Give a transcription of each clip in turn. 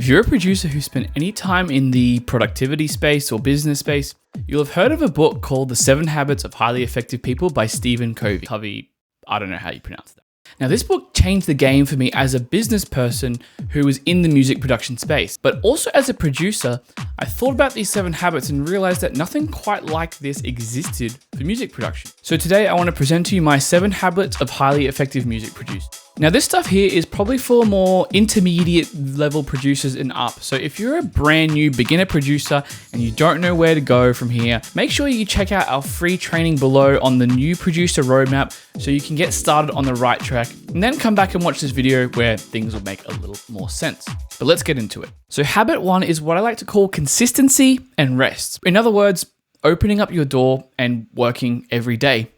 If you're a producer who spent any time in the productivity space or business space, you'll have heard of a book called The 7 Habits of Highly Effective People by Stephen Covey. Covey, I don't know how you pronounce that. Now, this book changed the game for me as a business person who was in the music production space, but also as a producer, I thought about these 7 habits and realized that nothing quite like this existed for music production. So today I want to present to you my 7 habits of highly effective music producers. Now, this stuff here is probably for more intermediate level producers and up. So if you're a brand new beginner producer and you don't know where to go from here, make sure you check out our free training below on the new producer roadmap so you can get started on the right track, and then come back and watch this video where things will make a little more sense. But let's get into it. So habit 1 is what I like to call consistency and rest. In other words, opening up your door and working every day,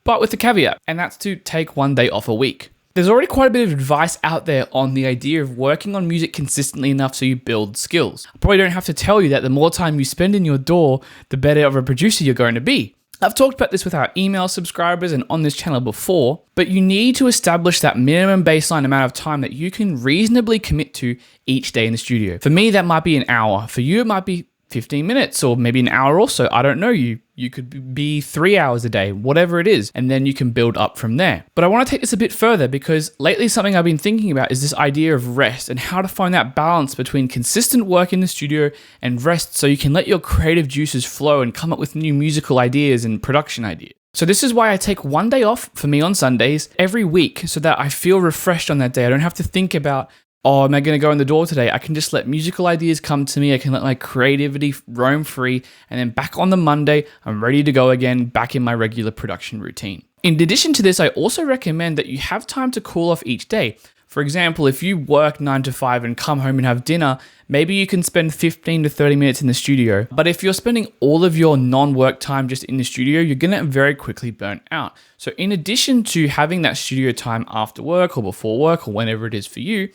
but with a caveat, and that's to take one day off a week. There's already quite a bit of advice out there on the idea of working on music consistently enough so you build skills. I probably don't have to tell you that the more time you spend in your door, the better of a producer you're going to be. I've talked about this with our email subscribers and on this channel before, but you need to establish that minimum baseline amount of time that you can reasonably commit to each day in the studio. For me, that might be an hour. For you, it might be 15 minutes or maybe an hour or so. I don't know. You could be 3 hours a day, whatever it is, and then you can build up from there. But I want to take this a bit further because lately something I've been thinking about is this idea of rest and how to find that balance between consistent work in the studio and rest so you can let your creative juices flow and come up with new musical ideas and production ideas. So this is why I take one day off for me on Sundays every week so that I feel refreshed on that day. I don't have to think about, oh, am I going to go in the door today? I can just let musical ideas come to me. I can let my creativity roam free. And then back on the Monday, I'm ready to go again, back in my regular production routine. In addition to this, I also recommend that you have time to cool off each day. For example, if you work 9 to 5 and come home and have dinner, maybe you can spend 15 to 30 minutes in the studio. But if you're spending all of your non-work time just in the studio, you're going to very quickly burn out. So in addition to having that studio time after work or before work or whenever it is for you,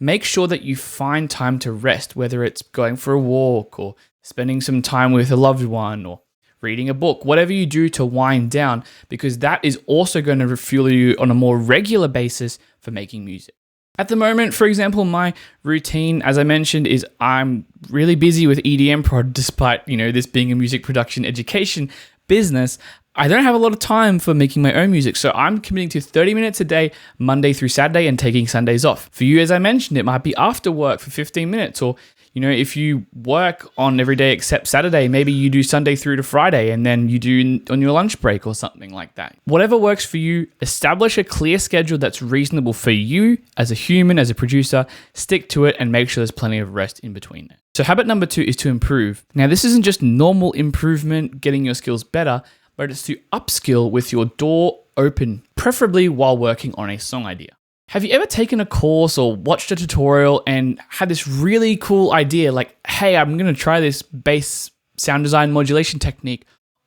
make sure that you find time to rest, whether it's going for a walk or spending some time with a loved one or reading a book, whatever you do to wind down, because that is also going to refuel you on a more regular basis for making music. At the moment, for example, my routine, as I mentioned, is I'm really busy with EDMProd, despite, this being a music production education business. I don't have a lot of time for making my own music, so I'm committing to 30 minutes a day, Monday through Saturday, and taking Sundays off. For you, as I mentioned, it might be after work for 15 minutes, or if you work on every day except Saturday, maybe you do Sunday through to Friday, and then you do on your lunch break or something like that. Whatever works for you, establish a clear schedule that's reasonable for you as a human, as a producer, stick to it, and make sure there's plenty of rest in between there. So habit number 2 is to improve. Now, this isn't just normal improvement, getting your skills better, but it's to upskill with your door open, preferably while working on a song idea. Have you ever taken a course or watched a tutorial and had this really cool idea like, hey, I'm going to try this bass sound design modulation technique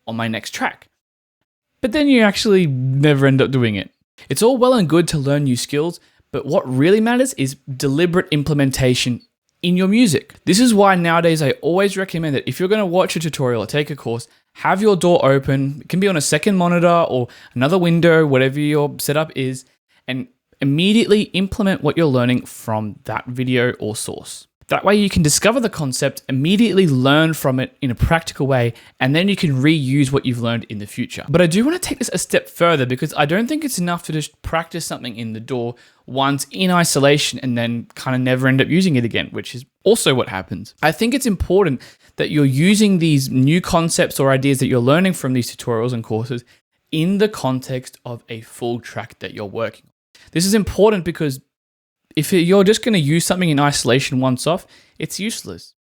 on my next track? But then you actually never end up doing it. It's all well and good to learn new skills, but what really matters is deliberate implementation in your music. This is why nowadays I always recommend that if you're going to watch a tutorial or take a course, have your door open. It can be on a second monitor or another window, whatever your setup is, and immediately implement what you're learning from that video or source. That way you can discover the concept, immediately learn from it in a practical way, and then you can reuse what you've learned in the future. But I do want to take this a step further because I don't think it's enough to just practice something in the door once in isolation and then kind of never end up using it again, which is also what happens. I think it's important that you're using these new concepts or ideas that you're learning from these tutorials and courses in the context of a full track that you're working on. This is important because if you're just going to use something in isolation once off, it's useless.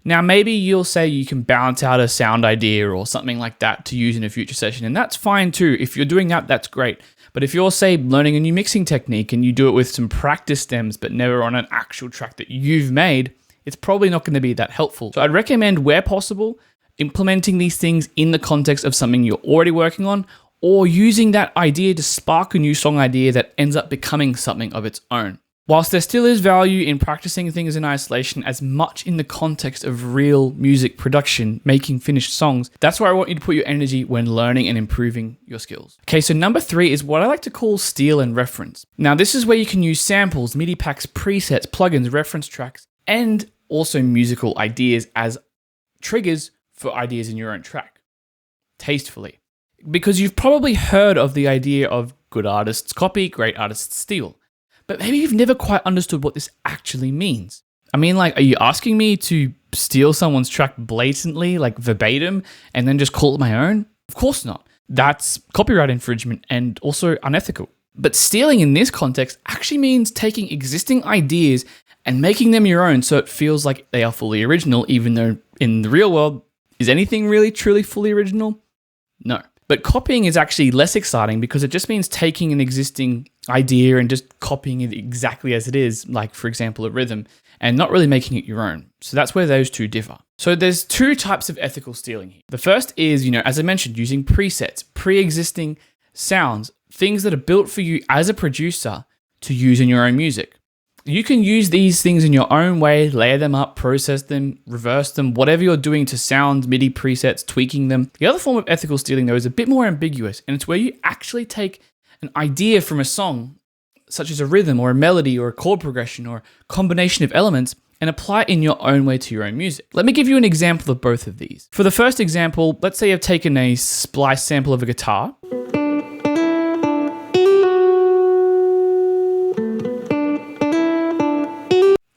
Now, maybe you'll say you can bounce out a sound idea or something like that to use in a future session, and that's fine too. If you're doing that, that's great. But if you're, say, learning a new mixing technique and you do it with some practice stems, but never on an actual track that you've made, it's probably not going to be that helpful. So I'd recommend, where possible, implementing these things in the context of something you're already working on, or using that idea to spark a new song idea that ends up becoming something of its own. Whilst there still is value in practicing things in isolation as much in the context of real music production, making finished songs, that's where I want you to put your energy when learning and improving your skills. Okay, so number 3 is what I like to call steal and reference. Now, this is where you can use samples, MIDI packs, presets, plugins, reference tracks and also musical ideas as triggers for ideas in your own track, tastefully. Because you've probably heard of the idea of good artists copy, great artists steal. But maybe you've never quite understood what this actually means. I mean, like, are you asking me to steal someone's track blatantly, like verbatim, and then just call it my own? Of course not. That's copyright infringement and also unethical. But stealing in this context actually means taking existing ideas and making them your own so it feels like they are fully original, even though in the real world, is anything really truly fully original? No. But copying is actually less exciting because it just means taking an existing idea and just copying it exactly as it is, like, for example, a rhythm, and not really making it your own. So that's where those two differ. So there's two types of ethical stealing here. The first is, as I mentioned, using presets, pre-existing sounds, things that are built for you as a producer to use in your own music. You can use these things in your own way, layer them up, process them, reverse them, whatever you're doing to sound, MIDI presets, tweaking them. The other form of ethical stealing, though, is a bit more ambiguous, and it's where you actually take an idea from a song, such as a rhythm or a melody or a chord progression or a combination of elements, and apply it in your own way to your own music. Let me give you an example of both of these. For the first example, let's say you've taken a splice sample of a guitar,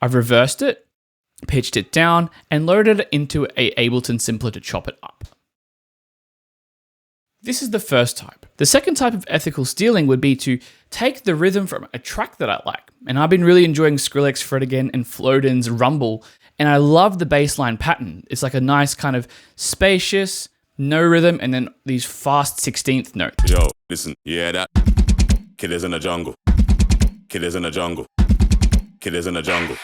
I've reversed it, pitched it down, and loaded it into a Ableton Simpler to chop it up. This is the first type. The second type of ethical stealing would be to take the rhythm from a track that I like. And I've been really enjoying Skrillex, Fred Again, and Floden's Rumble, and I love the bass line pattern. It's like a nice kind of spacious, no rhythm, and then these fast 16th notes. Yo, listen, you hear that? Killers in the jungle. Killers in the jungle. Killers in the jungle.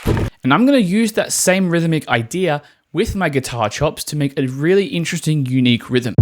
And I'm going to use that same rhythmic idea with my guitar chops to make a really interesting, unique rhythm.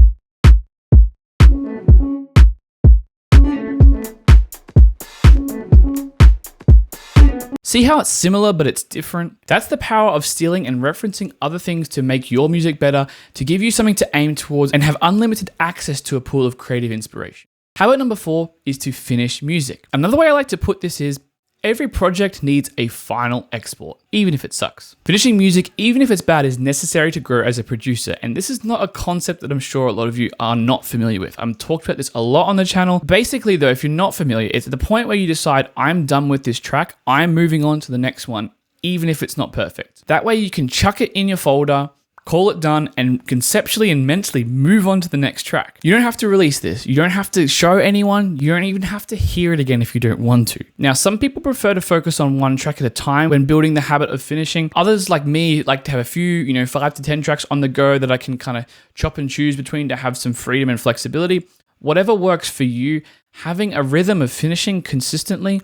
See how it's similar, but it's different? That's the power of stealing and referencing other things to make your music better, to give you something to aim towards, and have unlimited access to a pool of creative inspiration. Habit number 4 is to finish music. Another way I like to put this is, every project needs a final export, even if it sucks. Finishing music, even if it's bad, is necessary to grow as a producer, and this is not a concept that I'm sure a lot of you are not familiar with. I've talked about this a lot on the channel. Basically though, if you're not familiar, it's at the point where you decide, I'm done with this track, I'm moving on to the next one, even if it's not perfect. That way you can chuck it in your folder, call it done, and conceptually and mentally move on to the next track. You don't have to release this. You don't have to show anyone. You don't even have to hear it again if you don't want to. Now, some people prefer to focus on one track at a time when building the habit of finishing. Others, like me, like to have a few, 5 to 10 tracks on the go that I can kind of chop and choose between to have some freedom and flexibility. Whatever works for you, having a rhythm of finishing consistently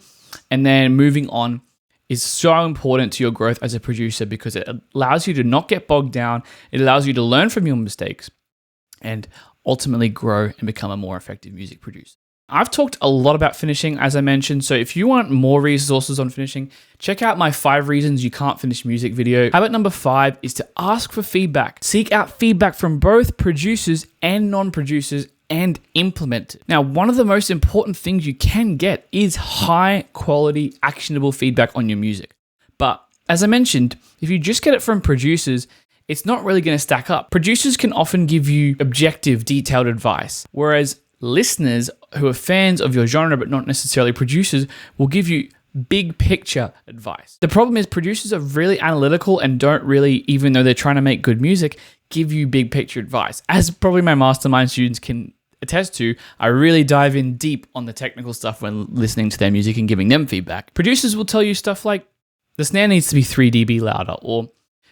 and then moving on is so important to your growth as a producer because it allows you to not get bogged down. It allows you to learn from your mistakes and ultimately grow and become a more effective music producer. I've talked a lot about finishing, as I mentioned, so if you want more resources on finishing, check out my 5 reasons you can't finish music video. Habit number 5 is to ask for feedback. Seek out feedback from both producers and non-producers and implement it. Now, one of the most important things you can get is high quality, actionable feedback on your music. But as I mentioned, if you just get it from producers, it's not really going to stack up. Producers can often give you objective, detailed advice, whereas listeners who are fans of your genre but not necessarily producers will give you big picture advice. The problem is producers are really analytical and don't really, even though they're trying to make good music, give you big picture advice. As probably my mastermind students can attest to, I really dive in deep on the technical stuff when listening to their music and giving them feedback. Producers will tell you stuff like, the snare needs to be 3 dB louder, or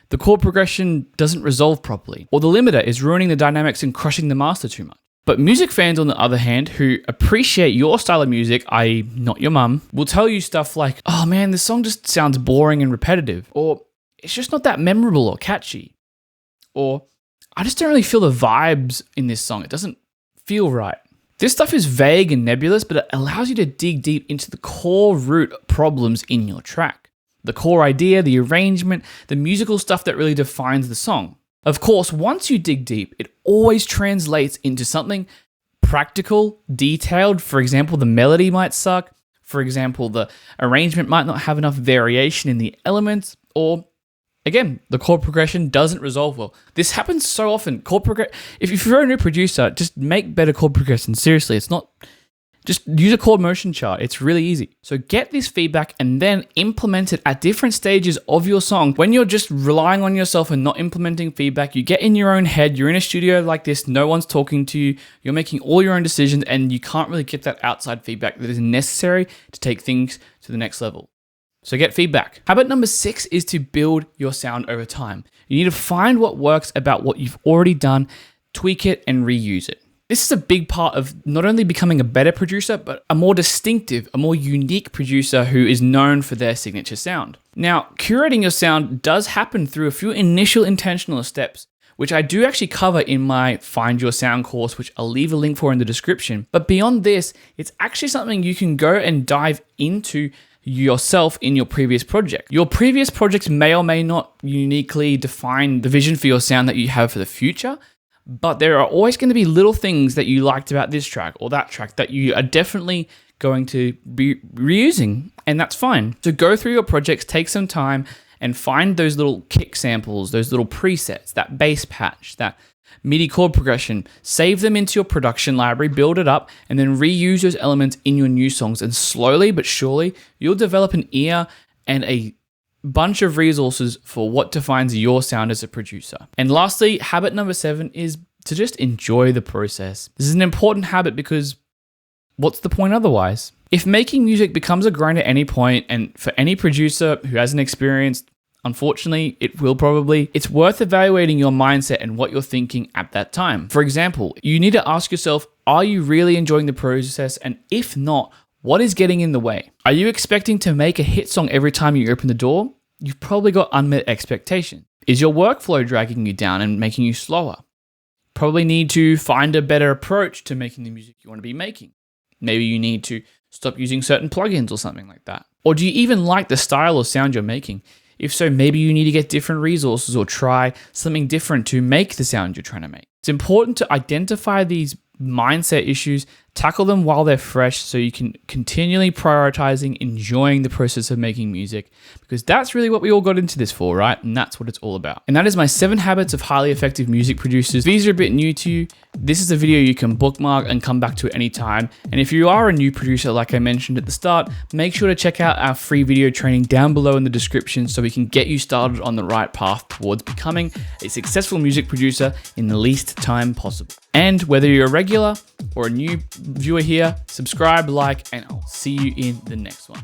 the chord progression doesn't resolve properly, or the limiter is ruining the dynamics and crushing the master too much. But music fans, on the other hand, who appreciate your style of music, i.e. not your mum, will tell you stuff like, oh man, this song just sounds boring and repetitive, or it's just not that memorable or catchy, or I just don't really feel the vibes in this song. It doesn't feel right. This stuff is vague and nebulous, but it allows you to dig deep into the core root problems in your track. The core idea, the arrangement, the musical stuff that really defines the song. Of course, once you dig deep, it always translates into something practical, detailed. For example, the melody might suck. For example, the arrangement might not have enough variation in the elements, or Again, the chord progression doesn't resolve well. This happens so often. If you're a new producer, just make better chord progression. Seriously, it's not. Just use a chord motion chart. It's really easy. So get this feedback and then implement it at different stages of your song. When you're just relying on yourself and not implementing feedback, you get in your own head. You're in a studio like this. No one's talking to you. You're making all your own decisions and you can't really get that outside feedback that is necessary to take things to the next level. So get feedback. Habit number 6 is to build your sound over time. You need to find what works about what you've already done, tweak it, and reuse it. This is a big part of not only becoming a better producer, but a more distinctive, a more unique producer who is known for their signature sound. Now, curating your sound does happen through a few initial intentional steps, which I do actually cover in my Find Your Sound course, which I'll leave a link for in the description. But beyond this, it's actually something you can go and dive into yourself in your previous project. Your previous projects may or may not uniquely define the vision for your sound that you have for the future, but there are always going to be little things that you liked about this track or that track that you are definitely going to be reusing, and that's fine. So go through your projects, take some time, and find those little kick samples, those little presets, that bass patch, that MIDI chord progression, save them into your production library, build it up, and then reuse those elements in your new songs. And slowly but surely, you'll develop an ear and a bunch of resources for what defines your sound as a producer. And lastly, habit number 7 is to just enjoy the process. This is an important habit because what's the point otherwise? If making music becomes a grind at any point, and for any producer who hasn't experienced, unfortunately, it will probably, it's worth evaluating your mindset and what you're thinking at that time. For example, you need to ask yourself, are you really enjoying the process? And if not, what is getting in the way? Are you expecting to make a hit song every time you open the door? You've probably got unmet expectations. Is your workflow dragging you down and making you slower? Probably need to find a better approach to making the music you want to be making. Maybe you need to stop using certain plugins or something like that. Or do you even like the style or sound you're making? If so, maybe you need to get different resources or try something different to make the sound you're trying to make. It's important to identify these mindset issues, tackle them while they're fresh so you can continually prioritizing enjoying the process of making music, because that's really what we all got into this for, right? And that's what it's all about. And that is my 7 habits of highly effective music producers. If these are a bit new to you, this is a video you can bookmark and come back to at any time. And if you are a new producer, like I mentioned at the start, make sure to check out our free video training down below in the description so we can get you started on the right path towards becoming a successful music producer in the least time possible. And whether you're a regular or a new viewer here, subscribe, like, and I'll see you in the next one.